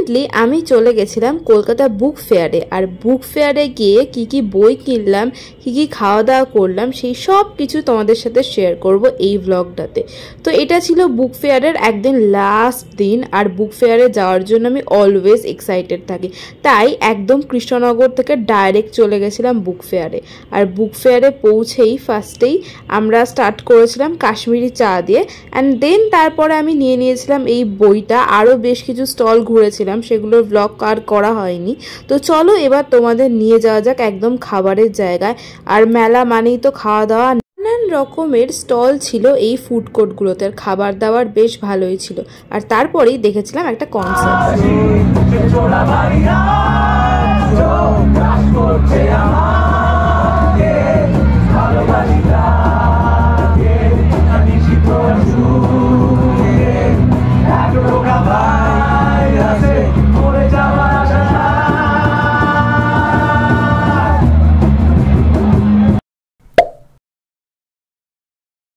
Recently আমি চলে গেছিলাম কলকাতা বুক ফেয়ারে। আর বুক ফেয়ারে গিয়ে কি বই কিনলাম, কি খাওয়া দাওয়া করলাম, সেই সব কিছু তোমাদের সাথে শেয়ার করব এই ব্লগটাতে। তো এটা ছিল বুক ফেয়ারের একদিন লাস্ট দিন। আর বুক ফেয়ারে যাওয়ার জন্য আমি অলওয়েজ এক্সাইটেড থাকি, তাই একদম কৃষ্ণনগর থেকে ডাইরেক্ট চলে গেছিলাম বুক ফেয়ারে। আর বুক ফেয়ারে পৌঁছেই ফার্স্টেই আমরা স্টার্ট করেছিলাম কাশ্মীরি চা দিয়ে, অ্যান্ড দেন তারপরে আমি নিয়ে নিয়েছিলাম এই বইটা। আরও বেশ কিছু স্টল ঘুরেছিলাম, সেগুলোর ব্লগ আর করা হয়নি। তো চলো এবার তোমাদের নিয়ে যাওয়া যাক একদম খাবারের জায়গায়। আর মেলা মানেই তো খাওয়া দাওয়া, নানান রকমের স্টল ছিল এই ফুড কোর্টগুলোতে। আর খাবার দাবার বেশ ভালোই ছিল। আর তারপরেই দেখেছিলাম একটা কনসার্ট।